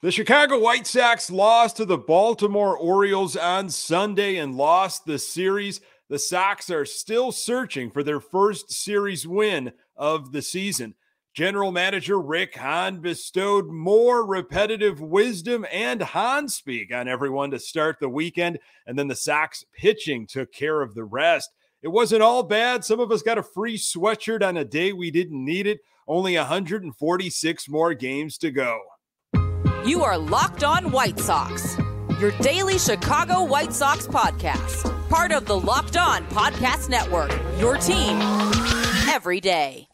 The Chicago White Sox lost to the Baltimore Orioles on Sunday and lost the series. The Sox are still searching for their first series win of the season. General Manager Rick Hahn bestowed more repetitive wisdom and Hahn speak on everyone to start the weekend, and then the Sox pitching took care of the rest. It wasn't all bad. Some of us got a free sweatshirt on a day we didn't need it. Only 146 more games to go. You are Locked On White Sox, your daily Chicago White Sox podcast. Part of the Locked On Podcast Network, your team every day.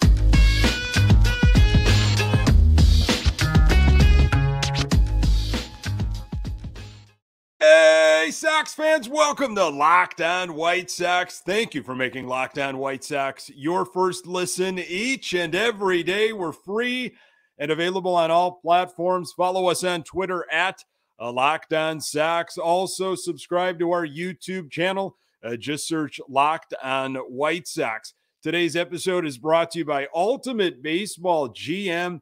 Hey, Sox fans, welcome to Locked On White Sox. Thank you for making Locked On White Sox your first listen each and every day. We're free and available on all platforms. Follow us on Twitter at Locked On Sox. Also, subscribe to our YouTube channel. Just search Locked On White Sox. Today's episode is brought to you by Ultimate Baseball GM.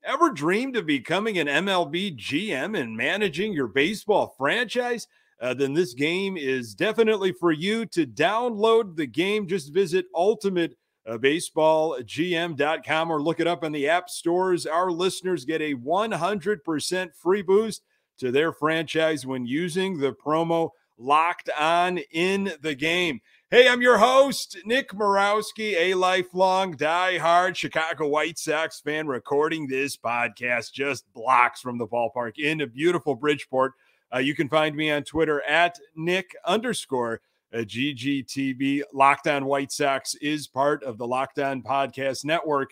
Ever dreamed of becoming an MLB GM and managing your baseball franchise? Then this game is definitely for you. To download the game, just visit ultimatebaseballgm.com or look it up in the app stores. Our listeners get a 100% free boost to their franchise when using the promo Locked On in the game. Hey, I'm your host, Nick Morawski, a lifelong diehard Chicago White Sox fan, recording this podcast just blocks from the ballpark in a beautiful Bridgeport. You can find me on Twitter at Nick_GGTB. Locked On White Sox is part of the Locked On Podcast Network,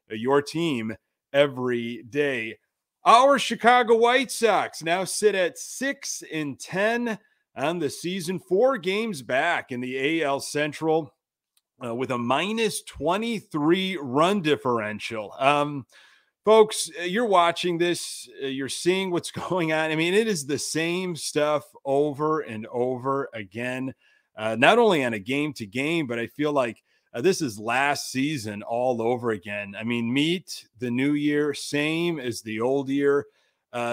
your team every day. Our Chicago White Sox now sit at 6-10 on the season, 4 games back in the AL Central with a minus 23 run differential. Folks, you're watching this, you're seeing what's going on. I mean, it is the same stuff over and over again, not only on a game to game, but I feel like this is last season all over again. I mean, meet the new year, same as the old year.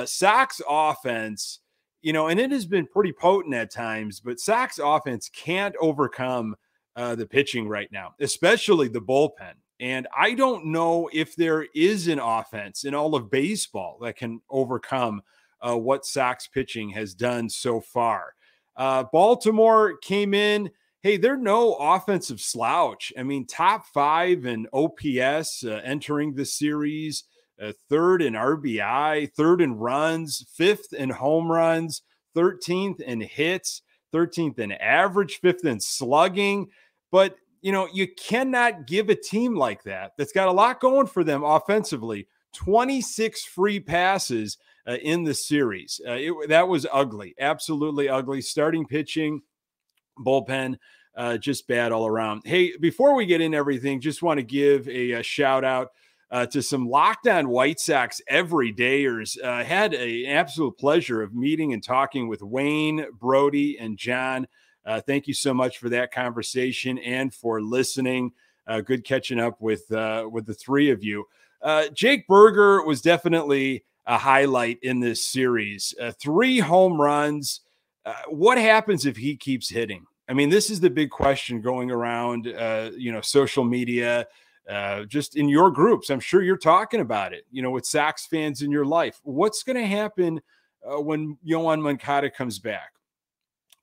Sox offense, you know, and it has been pretty potent at times, but Sox offense can't overcome the pitching right now, especially the bullpen. And I don't know if there is an offense in all of baseball that can overcome what Sox pitching has done so far. Baltimore came in. Hey, they're no offensive slouch. I mean, top 5 in OPS entering the series. 3rd in RBI, 3rd in runs, 5th in home runs, 13th in hits, 13th in average, 5th in slugging. But, you know, you cannot give a team like that, that's got a lot going for them offensively, 26 free passes in the series. That was ugly, absolutely ugly. Starting pitching, bullpen, just bad all around. Hey, before we get into everything, just want to give a shout out to some Locked On White Sox everydayers. Had an absolute pleasure of meeting and talking with Wayne, Brody, and John. Thank you so much for that conversation and for listening. Good catching up with the three of you. Jake Burger was definitely a highlight in this series. 3 home runs. What happens if he keeps hitting? I mean, this is the big question going around, social media, just in your groups. I'm sure you're talking about it, with Sox fans in your life. What's going to happen when Yoan Moncada comes back?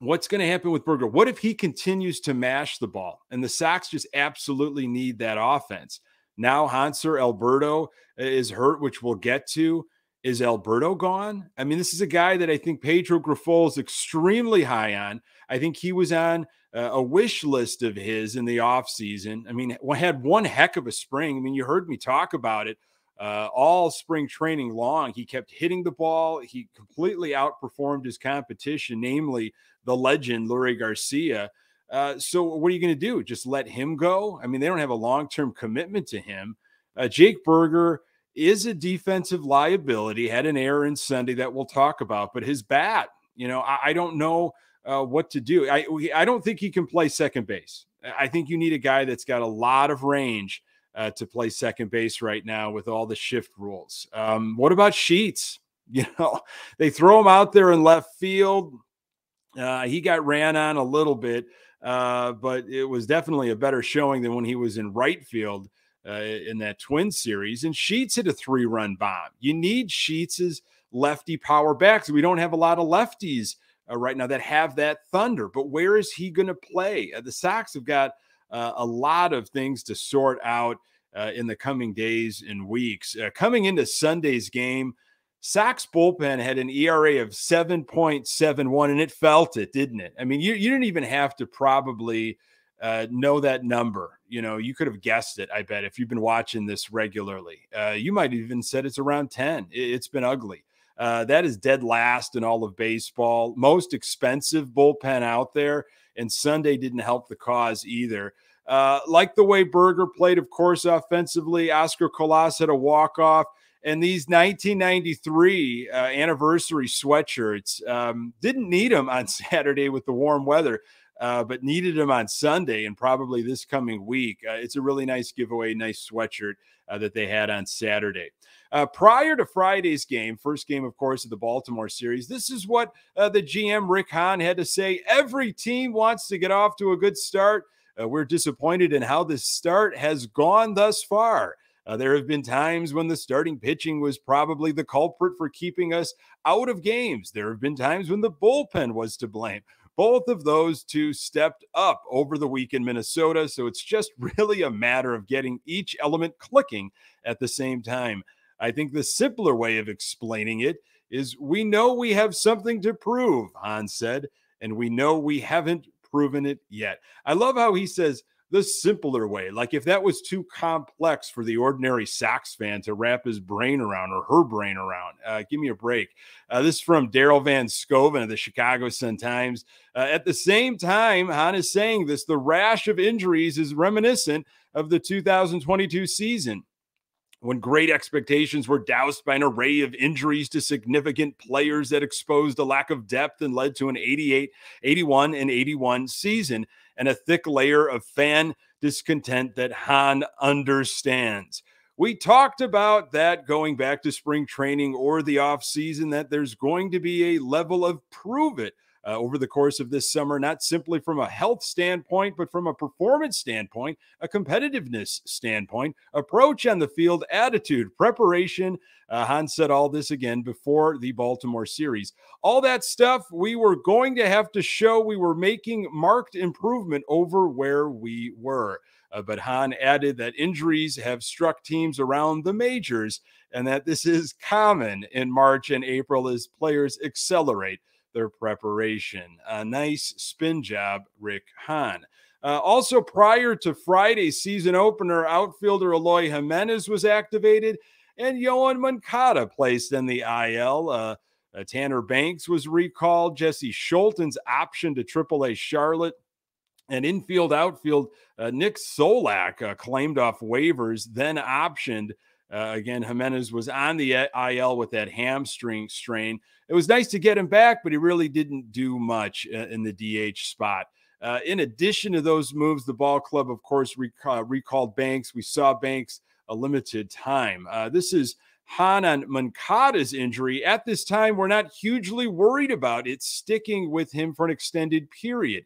What's going to happen with Burger? What if he continues to mash the ball? And the Sox just absolutely need that offense. Now Hanser, Alberto is hurt, which we'll get to. Is Alberto gone? I mean, this is a guy that I think Pedro Grifol is extremely high on. I think he was on a wish list of his in the offseason. I mean, had one heck of a spring. I mean, you heard me talk about it all spring training long. He kept hitting the ball. He completely outperformed his competition, namely the legend, Lurie Garcia. So what are you going to do? Just let him go? I mean, they don't have a long-term commitment to him. Jake Burger is a defensive liability, had an error in Sunday that we'll talk about, but his bat, I don't know what to do. I don't think he can play second base. I think you need a guy that's got a lot of range to play second base right now with all the shift rules. What about Sheets? They throw him out there in left field. He got ran on a little bit, but it was definitely a better showing than when he was in right field in that Twins series. And Sheets hit a 3-run bomb. You need Sheets' lefty power backs. We don't have a lot of lefties right now that have that thunder. But where is he going to play? The Sox have got a lot of things to sort out in the coming days and weeks. Coming into Sunday's game, Sox bullpen had an ERA of 7.71, and it felt it, didn't it? I mean, you didn't even have to probably know that number. You could have guessed it, I bet, if you've been watching this regularly. You might have even said it's around 10. It's been ugly. That is dead last in all of baseball. Most expensive bullpen out there, and Sunday didn't help the cause either. Like the way Berger played, of course, offensively. Oscar Colas had a walk-off. And these 1993 anniversary sweatshirts didn't need them on Saturday with the warm weather, but needed them on Sunday and probably this coming week. It's a really nice giveaway, nice sweatshirt that they had on Saturday. Prior to Friday's game, first game, of course, of the Baltimore series, this is what the GM, Rick Hahn, had to say. Every team wants to get off to a good start. We're disappointed in how this start has gone thus far. There have been times when the starting pitching was probably the culprit for keeping us out of games. There have been times when the bullpen was to blame. Both of those two stepped up over the week in Minnesota, so it's just really a matter of getting each element clicking at the same time. I think the simpler way of explaining it is we know we have something to prove, Hahn said, and we know we haven't proven it yet. I love how he says, the simpler way, like if that was too complex for the ordinary Sox fan to wrap his brain around or her brain around. Give me a break. This is from Daryl Van Scoven of the Chicago Sun-Times. At the same time, Hahn is saying this, the rash of injuries is reminiscent of the 2022 season, when great expectations were doused by an array of injuries to significant players that exposed a lack of depth and led to an 88, 81, and 81 season and a thick layer of fan discontent that Hahn understands. We talked about that going back to spring training or the offseason, that there's going to be a level of prove it over the course of this summer, not simply from a health standpoint, but from a performance standpoint, a competitiveness standpoint, approach on the field, attitude, preparation. Hahn said all this again before the Baltimore series. All that stuff, we were going to have to show we were making marked improvement over where we were. But Hahn added that injuries have struck teams around the majors and that this is common in March and April as players accelerate their preparation. A nice spin job, Rick Hahn. Also, prior to Friday's season opener, outfielder Eloy Jimenez was activated and Yoan Moncada placed in the IL. Tanner Banks was recalled. Jesse Scholten's option to AAA Charlotte. And infield, outfield, Nick Solak claimed off waivers, then optioned. Again, Jimenez was on the IL with that hamstring strain. It was nice to get him back, but he really didn't do much in the DH spot. In addition to those moves, the ball club, of course, recalled Banks. We saw Banks a limited time. This is Hahn on Moncada's injury. At this time, we're not hugely worried about it sticking with him for an extended period.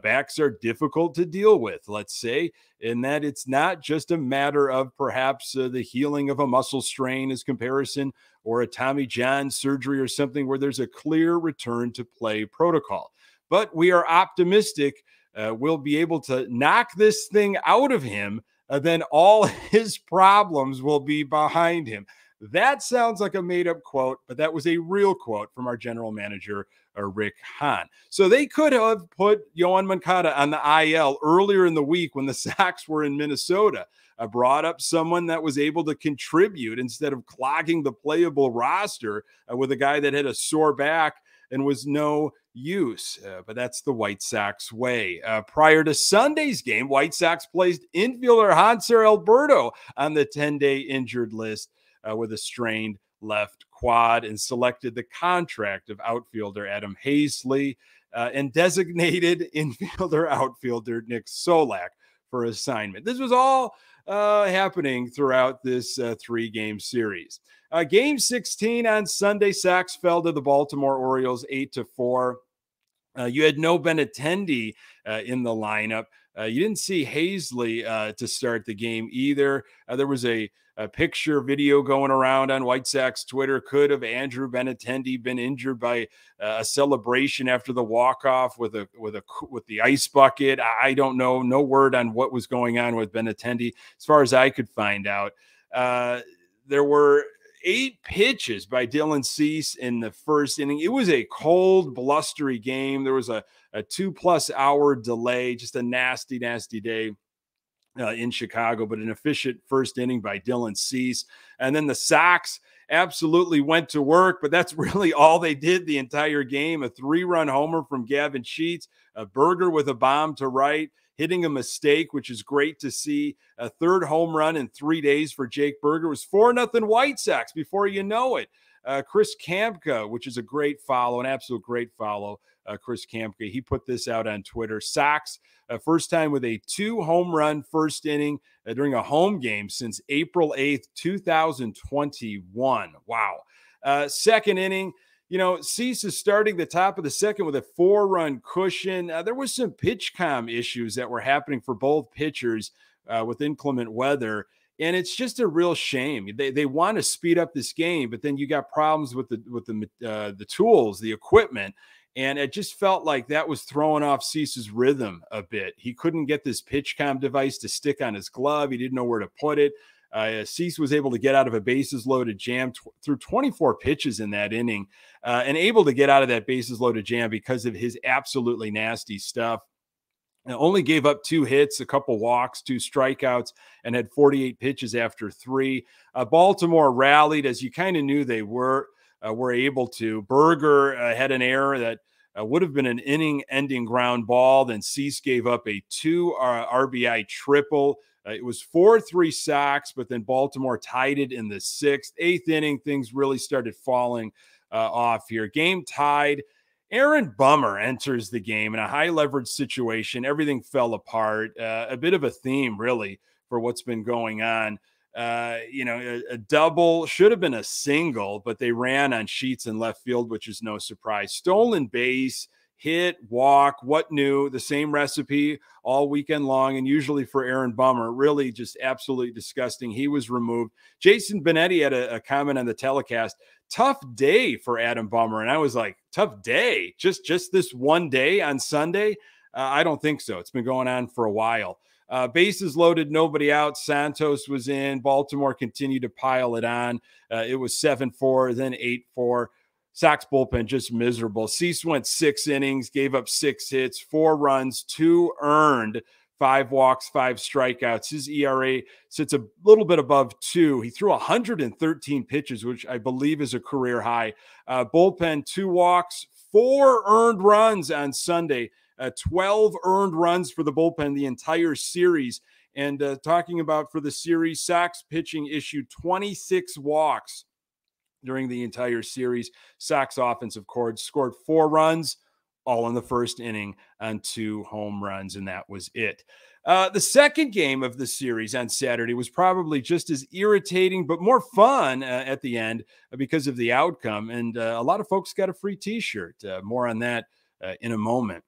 Backs are difficult to deal with, let's say, in that it's not just a matter of perhaps the healing of a muscle strain as comparison or a Tommy John surgery or something where there's a clear return to play protocol. But we are optimistic we'll be able to knock this thing out of him, then all his problems will be behind him. That sounds like a made-up quote, but that was a real quote from our general manager, Rick Hahn. So they could have put Yoan Moncada on the IL earlier in the week when the Sox were in Minnesota, brought up someone that was able to contribute instead of clogging the playable roster with a guy that had a sore back and was no use. But that's the White Sox way. Prior to Sunday's game, White Sox placed infielder Hanser Alberto on the 10-day injured list with a strained left quad and selected the contract of outfielder Adam Hazley and designated infielder outfielder Nick Solak for assignment. This was all happening throughout this 3-game series. Game 16 on Sunday, Sox fell to the Baltimore Orioles 8-4. You had no Benintendi in the lineup. You didn't see Hazley to start the game either. There was a picture video going around on White Sox Twitter. Could have Andrew Benintendi been injured by a celebration after the walk-off with the ice bucket? I don't know. No word on what was going on with Benintendi as far as I could find out. There were 8 pitches by Dylan Cease in the first inning. It was a cold, blustery game. There was a 2+ hour delay, just a nasty, nasty day in Chicago, but an efficient first inning by Dylan Cease. And then the Sox absolutely went to work, but that's really all they did the entire game. A 3-run homer from Gavin Sheets, a Burger with a bomb to right, hitting a mistake, which is great to see. A 3rd home run in 3 days for Jake Burger. It was 4-0 White Sox before you know it. Chris Kampka, which is a great follow, an absolute great follow. Chris Kampka, he put this out on Twitter. Sox, first time with a 2-home run first inning during a home game since April 8th, 2021. Wow. Second inning, Cease is starting the top of the second with a 4-run cushion. There was some pitch com issues that were happening for both pitchers with inclement weather. And it's just a real shame. They want to speed up this game, but then you got problems with the tools, the equipment. And it just felt like that was throwing off Cease's rhythm a bit. He couldn't get this pitch com device to stick on his glove. He didn't know where to put it. Cease was able to get out of a bases loaded jam through 24 pitches in that inning and able to get out of that bases loaded jam because of his absolutely nasty stuff. And only gave up 2 hits, a couple walks, 2 strikeouts, and had 48 pitches after 3. Baltimore rallied, as you kind of knew they were able to. Burger had an error that would have been an inning-ending ground ball. Then Cease gave up a 2 RBI triple. It was 4-3 Sox, but then Baltimore tied it in the 6th. 8th inning, things really started falling off here. Game tied. Aaron Bummer enters the game in a high-leverage situation. Everything fell apart. A bit of a theme, really, for what's been going on. A double should have been a single, but they ran on Sheets in left field, which is no surprise. Stolen base, hit, walk, what new? The same recipe all weekend long, and usually for Aaron Bummer, really just absolutely disgusting. He was removed. Jason Benetti had a comment on the telecast. Tough day for Adam Bummer. And I was like, tough day? Just this one day on Sunday? I don't think so. It's been going on for a while. Bases loaded, nobody out. Santos was in. Baltimore continued to pile it on. It was 7-4, then 8-4. Sox bullpen just miserable. Cease went 6 innings, gave up 6 hits, 4 runs, 2 earned, 5 walks, 5 strikeouts. His ERA sits a little bit above 2. He threw 113 pitches, which I believe is a career high. Bullpen, 2 walks, 4 earned runs on Sunday. 12 earned runs for the bullpen the entire series. And talking about for the series, Sox pitching issued 26 walks during the entire series. Sox offense, of course, scored 4 runs, all in the first inning on 2 home runs, and that was it. The second game of the series on Saturday was probably just as irritating, but more fun at the end because of the outcome. And a lot of folks got a free T-shirt. More on that in a moment.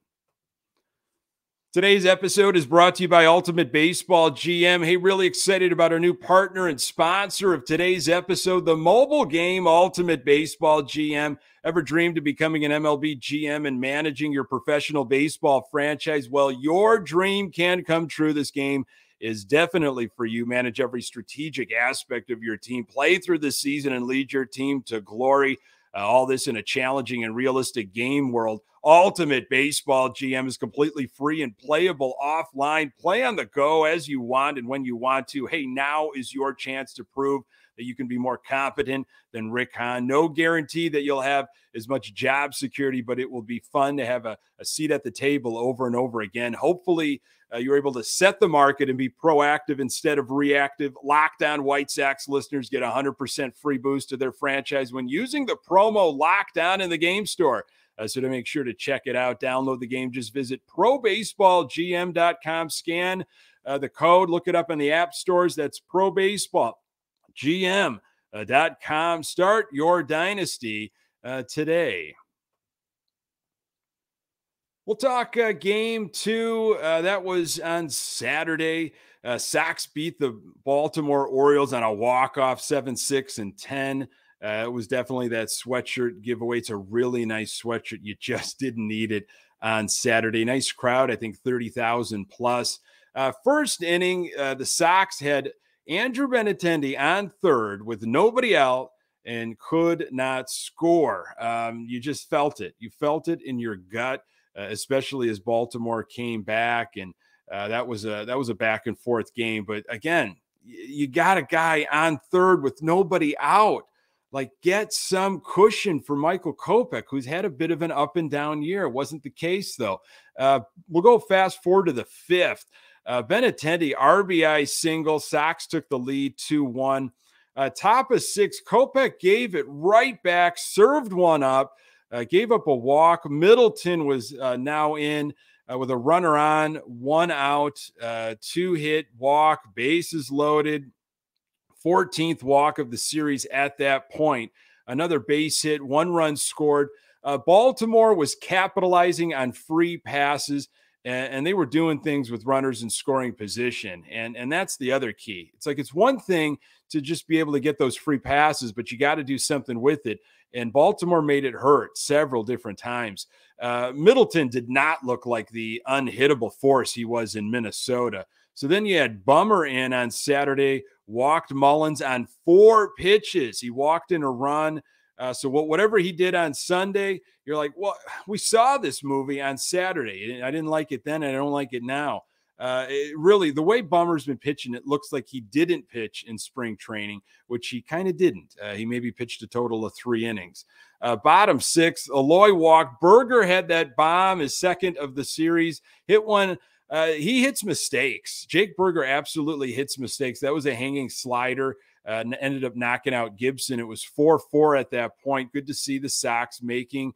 Today's episode is brought to you by Ultimate Baseball GM. Hey, really excited about our new partner and sponsor of today's episode, the mobile game Ultimate Baseball GM. Ever dreamed of becoming an MLB GM and managing your professional baseball franchise? Well, your dream can come true. This game is definitely for you. Manage every strategic aspect of your team. Play through the season and lead your team to glory. All this in a challenging and realistic game world. Ultimate Baseball GM is completely free and playable offline. Play on the go as you want and when you want to. Hey, now is your chance to prove that you can be more competent than Rick Hahn. No guarantee that you'll have as much job security, but it will be fun to have a seat at the table over and over again. Hopefully, you're able to set the market and be proactive instead of reactive. Locked On White Sox listeners get 100% free boost to their franchise when using the promo Locked On in the game store. So to make sure to check it out, download the game, just visit probaseballgm.com, scan the code. Look it up in the app stores. That's Pro Baseball GM.com. Start your dynasty today. We'll talk game 2. That was on Saturday. Sox beat the Baltimore Orioles on a walk-off 7-6 and 10. It was definitely that sweatshirt giveaway. It's a really nice sweatshirt. You just didn't need it on Saturday. Nice crowd, I think 30,000 plus. First inning, the Sox had Andrew Benintendi on third with nobody out and could not score. You just felt it. You felt it in your gut, especially as Baltimore came back, and that was a back and forth game. But again, you got a guy on third with nobody out. Like, get some cushion for Michael Kopech, who's had a bit of an up and down year. It wasn't the case, though. We'll go fast forward to the 5th. Benintendi, RBI single. Sox took the lead 2-1. Top of 6, Kopech gave it right back, served one up, gave up a walk. Middleton was now in with a runner on, 1 out, 2-hit walk, bases loaded. 14th walk of the series at that point. Another base hit, 1 run scored. Baltimore was capitalizing on free passes, and they were doing things with runners in scoring position. And that's the other key. It's like, it's one thing to just be able to get those free passes, but you got to do something with it. And Baltimore made it hurt several different times. Middleton did not look like the unhittable force he was in Minnesota. So then you had Bummer in on Saturday, walked Mullins on 4 pitches. He walked in a run. So whatever he did on Sunday, you're like, well, we saw this movie on Saturday. I didn't like it then. I don't like it now. Really, the way Bummer's been pitching, it looks like he didn't pitch in spring training, which he kind of didn't. He maybe pitched a total of 3 innings. Bottom 6, Eloy walked. Berger had that bomb, his second of the series, hit one. He hits mistakes. Jake Berger absolutely hits mistakes. That was a hanging slider. Ended up knocking out Gibson. It was 4-4 at that point. Good to see the Sox making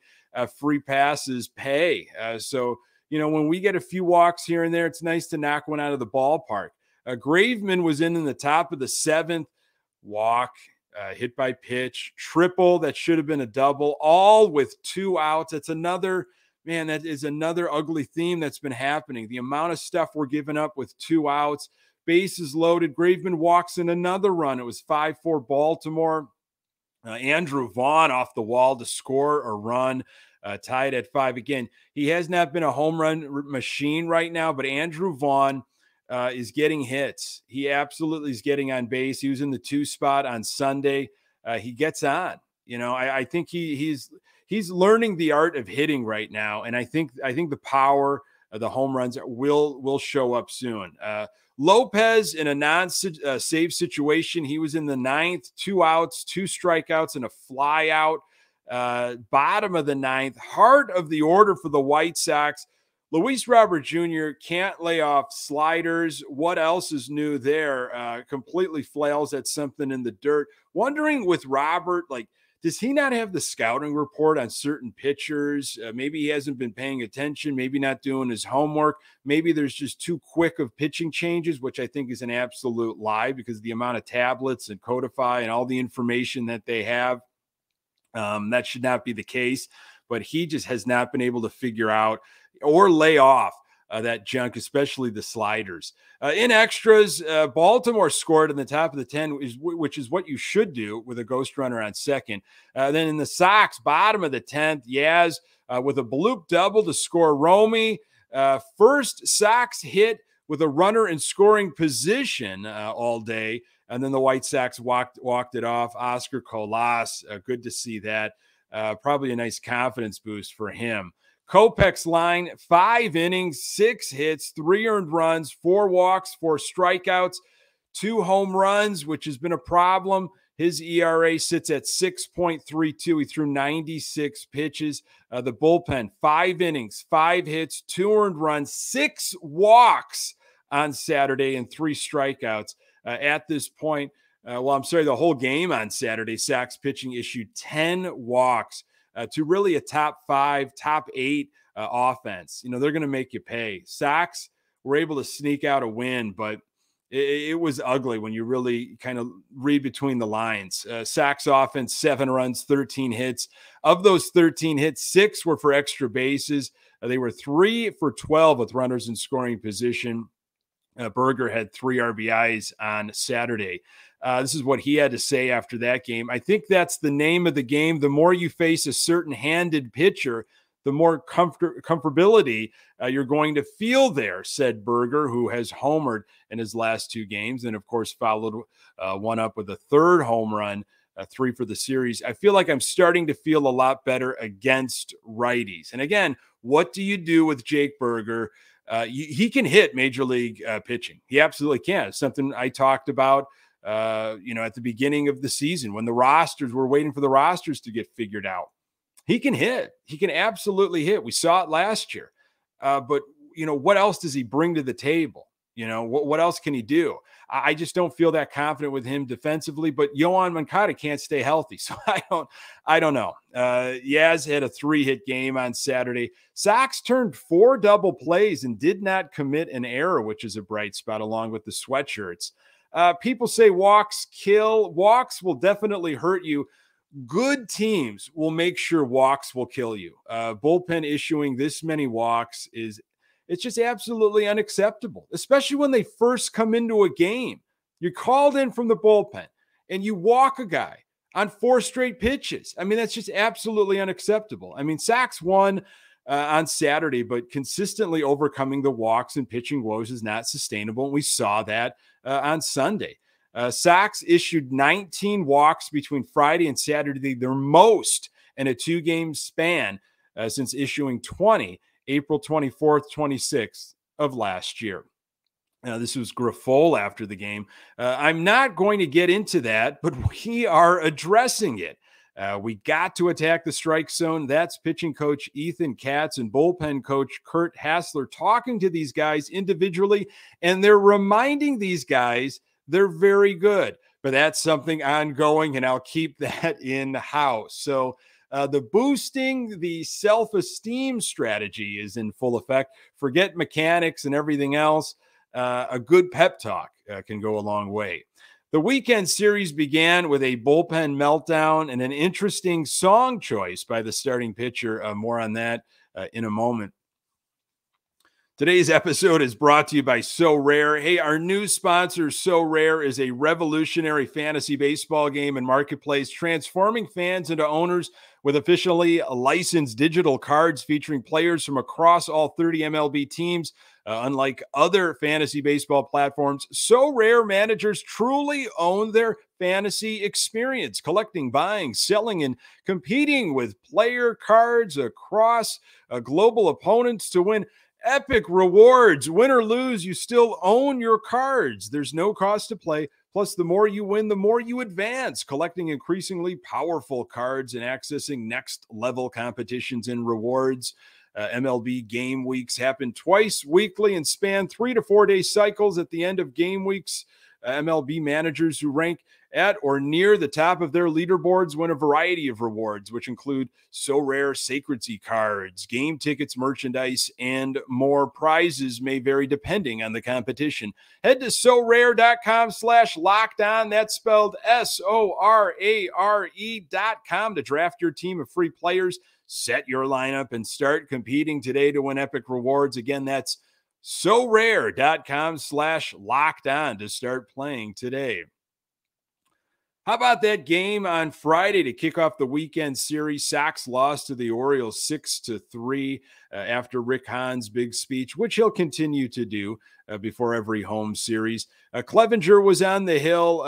free passes pay. So, you know, when we get a few walks here and there, it's nice to knock one out of the ballpark. Graveman was in the top of the 7th. Walk, hit by pitch, triple that should have been a double, all with 2 outs. That's another, man, that is another ugly theme that's been happening. The amount of stuff we're giving up with 2 outs. Bases loaded. Graveman walks in another run. It was 5-4 Baltimore. Andrew Vaughn off the wall to score a run, tied at 5. Again, he has not been a home run machine right now, but Andrew Vaughn is getting hits. He absolutely is getting on base. He was in the 2 spot on Sunday. He gets on. You know, I think he's learning the art of hitting right now, and I think the power of the home runs will show up soon. Lopez in a non-save situation. He was in the 9th, 2 outs, 2 strikeouts, and a fly out. Bottom of the 9th, heart of the order for the White Sox. Luis Robert Jr. can't lay off sliders. What else is new there? Completely flails at something in the dirt. Wondering with Robert, like, does he not have the scouting report on certain pitchers? Maybe he hasn't been paying attention, maybe not doing his homework. Maybe there's just too quick of pitching changes, which I think is an absolute lie because the amount of tablets and Codify and all the information that they have, that should not be the case. But he just has not been able to figure out or lay off that junk, especially the sliders. In extras, Baltimore scored in the top of the 10, which is what you should do with a ghost runner on second. Then in the Sox, bottom of the 10th, Yaz with a bloop double to score Romy. First Sox hit with a runner in scoring position all day. And then the White Sox walked it off. Oscar Colas, good to see that. Probably a nice confidence boost for him. Kopech's line, 5 innings, 6 hits, 3 earned runs, 4 walks, 4 strikeouts, 2 home runs, which has been a problem. His ERA sits at 6.32. He threw 96 pitches. The bullpen, 5 innings, 5 hits, 2 earned runs, 6 walks on Saturday, and 3 strikeouts. At this point, the whole game on Saturday, Sox pitching issued 10 walks. To really a top 5, top 8 offense. You know, they're going to make you pay. Sox were able to sneak out a win, but it was ugly when you really kind of read between the lines. Sox offense, 7 runs, 13 hits. Of those 13 hits, 6 were for extra bases. They were 3 for 12 with runners in scoring position. Berger had 3 RBIs on Saturday. This is what he had to say after that game. I think that's the name of the game. The more you face a certain handed pitcher, the more comfortability you're going to feel there, said Berger, who has homered in his last 2 games and, of course, followed one up with a 3rd home run, 3 for the series. I feel like I'm starting to feel a lot better against righties. And again, what do you do with Jake Berger? He can hit major league pitching. He absolutely can. It's something I talked about, at the beginning of the season when we're waiting for the rosters to get figured out. He can hit. He can absolutely hit. We saw it last year. But what else does he bring to the table? What else can he do? I just don't feel that confident with him defensively, but Yoan Moncada can't stay healthy. So I don't know. Yaz had a 3-hit game on Saturday. Sox turned 4 double plays and did not commit an error, which is a bright spot along with the sweatshirts. People say walks kill. Walks will definitely hurt you. Good teams will make sure walks will kill you. Bullpen issuing this many walks it's just absolutely unacceptable, especially when they first come into a game. You're called in from the bullpen and you walk a guy on 4 straight pitches. I mean, that's just absolutely unacceptable. I mean, Sox won on Saturday, but consistently overcoming the walks and pitching woes is not sustainable. And we saw that on Sunday. Sox issued 19 walks between Friday and Saturday, their most in a 2-game span since issuing 20 April 24th, 26th of last year. This was Grifol after the game. I'm not going to get into that, but we are addressing it. We got to attack the strike zone. That's pitching coach Ethan Katz and bullpen coach Kurt Hassler talking to these guys individually, and they're reminding these guys they're very good. But that's something ongoing, and I'll keep that in-house. So the boosting the self-esteem strategy is in full effect. Forget mechanics and everything else. A good pep talk can go a long way. The weekend series began with a bullpen meltdown and an interesting song choice by the starting pitcher. More on that in a moment. Today's episode is brought to you by So Rare. Hey, our new sponsor, So Rare, is a revolutionary fantasy baseball game and marketplace, transforming fans into owners with officially licensed digital cards featuring players from across all 30 MLB teams. Unlike other fantasy baseball platforms, So Rare managers truly own their fantasy experience, collecting, buying, selling, and competing with player cards across global opponents to win epic rewards. Win or lose, you still own your cards. There's no cost to play. Plus, the more you win, the more you advance, collecting increasingly powerful cards and accessing next-level competitions and rewards. MLB game weeks happen twice weekly and span 3 to 4 day cycles. At the end of game weeks, MLB managers who rank at or near the top of their leaderboards win a variety of rewards, which include So Rare Sacredcy cards, game tickets, merchandise, and more. Prizes may vary depending on the competition. Head to sorare.com/lockedon. That's spelled SORARE.com to draft your team of free players, set your lineup, and start competing today to win epic rewards. Again, that's sorare.com/lockedon to start playing today. How about that game on Friday to kick off the weekend series? Sox lost to the Orioles 6-3 after Rick Hahn's big speech, which he'll continue to do before every home series. Clevenger was on the hill,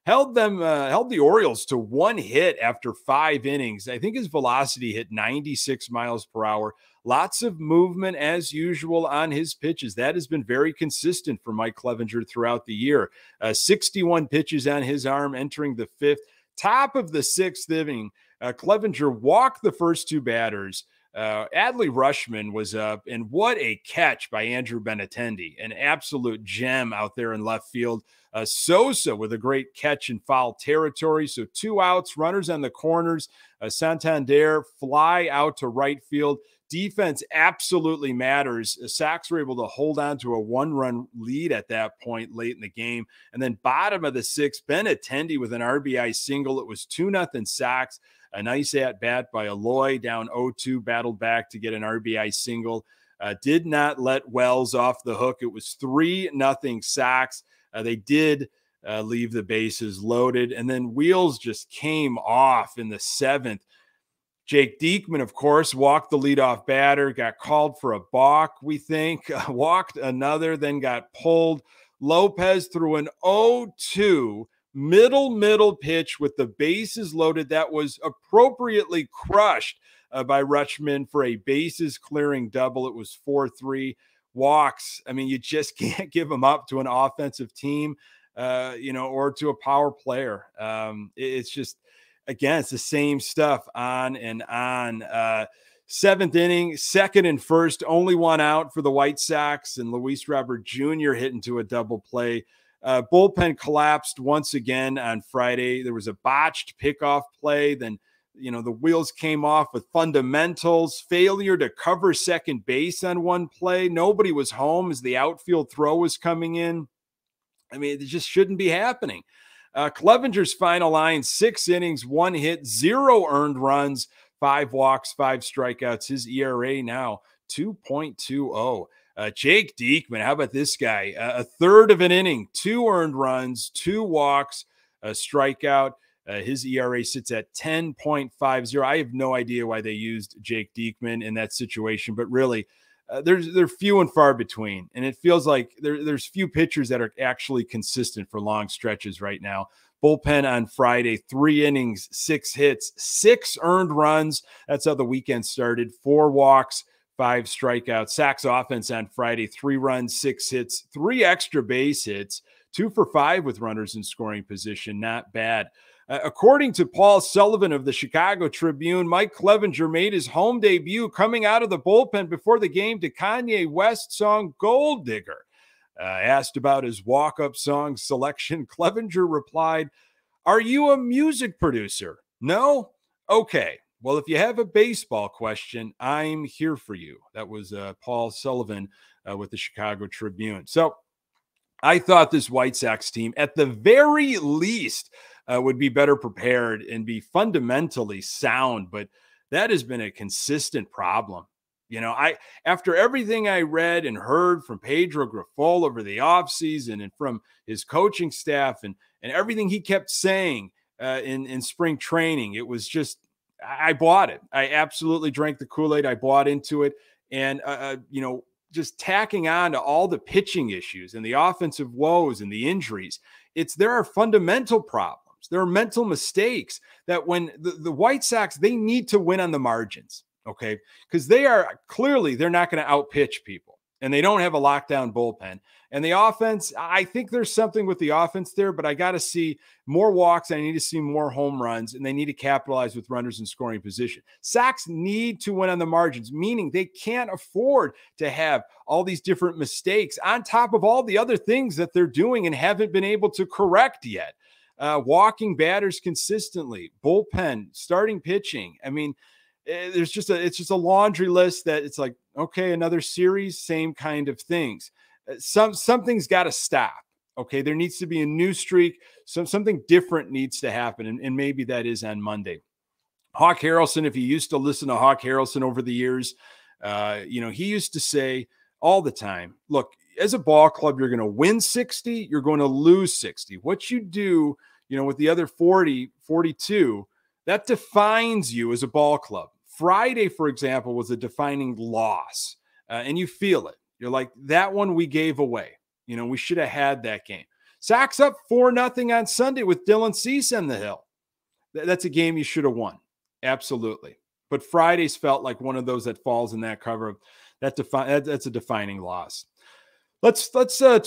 held the Orioles to 1 hit after 5 innings. I think his velocity hit 96 miles per hour. Lots of movement as usual on his pitches. That has been very consistent for Mike Clevenger throughout the year. 61 pitches on his arm entering the 5th. Top of the 6th inning, Clevenger walked the first 2 batters. Adley Rutschman was up, and what a catch by Andrew Benintendi. An absolute gem out there in left field. Sosa with a great catch in foul territory. So 2 outs, runners on the corners. Santander fly out to right field. defense absolutely matters. The Sox were able to hold on to a 1-run lead at that point late in the game. And then bottom of the 6th, Ben Attendee with an RBI single. It was 2-0 Sox. A nice at-bat by Aloy, down 0-2, battled back to get an RBI single. Did not let Wells off the hook. It was 3-0 Sox. They did leave the bases loaded. And then wheels just came off in the 7th. Jake Diekman, of course, walked the leadoff batter, got called for a balk, we think, walked another, then got pulled. Lopez threw an 0-2 middle pitch with the bases loaded that was appropriately crushed by Rutschman for a bases clearing double. It was 4-3. Walks, I mean, you just can't give them up to an offensive team, or to a power player. It's just, again, it's the same stuff on and on. 7th inning, 2nd and 1st, only one out for the White Sox, and Luis Robert Jr. hit into a double play. Bullpen collapsed once again on Friday. There was a botched pickoff play. Then, the wheels came off with fundamentals, failure to cover second base on one play. Nobody was home as the outfield throw was coming in. I mean, it just shouldn't be happening. Clevenger's final line, 6 innings, 1 hit, 0 earned runs, 5 walks, 5 strikeouts. His ERA now 2.20. Jake Diekman, how about this guy? A third of an inning, 2 earned runs, 2 walks, a strikeout. His ERA sits at 10.50. I have no idea why they used Jake Diekman in that situation, but really, they're few and far between, and it feels like there's few pitchers that are actually consistent for long stretches right now. Bullpen on Friday, 3 innings, 6 hits, 6 earned runs. That's how the weekend started. 4 walks, 5 strikeouts. Sox offense on Friday, 3 runs, 6 hits, 3 extra base hits, 2 for 5 with runners in scoring position. Not bad. According to Paul Sullivan of the Chicago Tribune, Mike Clevenger made his home debut coming out of the bullpen before the game to Kanye West's song Gold Digger. Asked about his walk-up song selection, Clevenger replied, "Are you a music producer? No? Okay. Well, if you have a baseball question, I'm here for you." That was Paul Sullivan with the Chicago Tribune. So I thought this White Sox team, at the very least, would be better prepared and be fundamentally sound, but that has been a consistent problem. After everything I read and heard from Pedro Grifol over the offseason and from his coaching staff and everything he kept saying in spring training, it was just, I bought it. I absolutely drank the Kool-Aid. I bought into it. And, just tacking on to all the pitching issues and the offensive woes and the injuries, there are fundamental problems. There are mental mistakes that when the White Sox, they need to win on the margins, okay? Because they're not going to outpitch people, and they don't have a lockdown bullpen. And the offense, I think there's something with the offense there, but I got to see more walks. I need to see more home runs, and they need to capitalize with runners in scoring position. Sox need to win on the margins, meaning they can't afford to have all these different mistakes on top of all the other things that they're doing and haven't been able to correct yet. Walking batters consistently, bullpen, starting pitching. I mean, it's just a laundry list that it's like, okay, another series, same kind of things. Something's got to stop. Okay, there needs to be a new streak. Something different needs to happen, and maybe that is on Monday. Hawk Harrelson, if you used to listen to Hawk Harrelson over the years, he used to say all the time, look, as a ball club, you're going to win 60, you're going to lose 60. What you do, with the other 40, 42, that defines you as a ball club. Friday, for example, was a defining loss, and you feel it. You're like, that one we gave away. We should have had that game. Sox up 4-0 on Sunday with Dylan Cease on the hill. That's a game you should have won. Absolutely. But Fridays felt like one of those that falls in that cover. That's a defining loss. Let's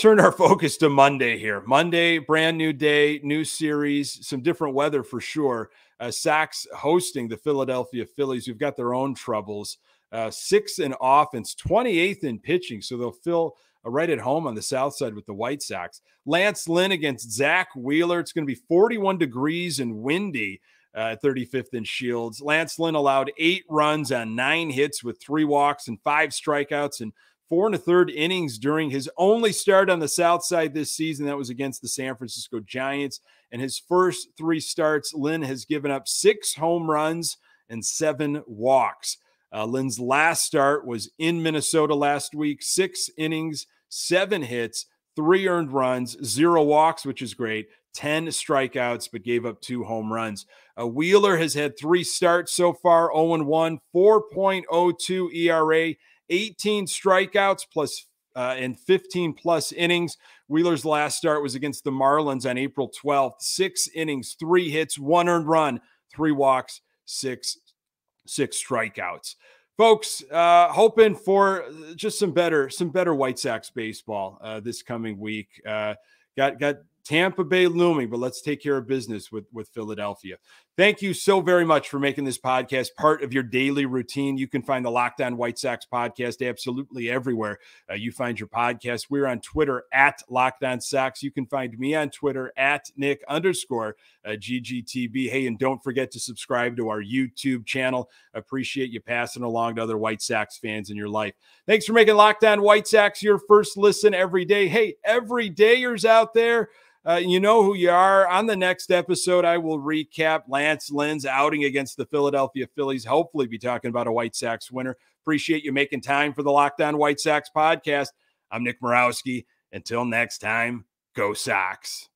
turn our focus to Monday here. Monday, brand new day, new series, some different weather for sure. Sox hosting the Philadelphia Phillies, who've got their own troubles. 6th in offense, 28th in pitching, so they'll feel right at home on the south side with the White Sox. Lance Lynn against Zach Wheeler. It's going to be 41 degrees and windy. at 35th and Shields. Lance Lynn allowed 8 runs on 9 hits with 3 walks and 5 strikeouts and 4 1/3 innings during his only start on the South Side this season. That was against the San Francisco Giants. And his first 3 starts, Lynn has given up 6 home runs and 7 walks. Lynn's last start was in Minnesota last week, 6 innings, 7 hits, 3 earned runs, 0 walks, which is great, 10 strikeouts, but gave up 2 home runs. Wheeler has had 3 starts so far, 0-1, 4.02 ERA, 18 strikeouts plus and 15 plus innings. Wheeler's last start was against the Marlins on April 12th, 6 innings, 3 hits, 1 earned run, 3 walks, 6 strikeouts. Folks, hoping for just some better White Sox baseball this coming week. Got Tampa Bay looming, but let's take care of business with Philadelphia. Thank you so very much for making this podcast part of your daily routine. You can find the Locked On White Sox podcast absolutely everywhere you find your podcast. We're on Twitter at Locked On Sox. You can find me on Twitter at Nick_GGTB. Hey, and don't forget to subscribe to our YouTube channel. Appreciate you passing along to other White Sox fans in your life. Thanks for making Locked On White Sox your first listen every day. Hey, everydayers out there, you know who you are. On the next episode, I will recap Lance Lynn's outing against the Philadelphia Phillies. Hopefully be talking about a White Sox winner. Appreciate you making time for the Locked On White Sox podcast. I'm Nick Morawski. Until next time, go Sox.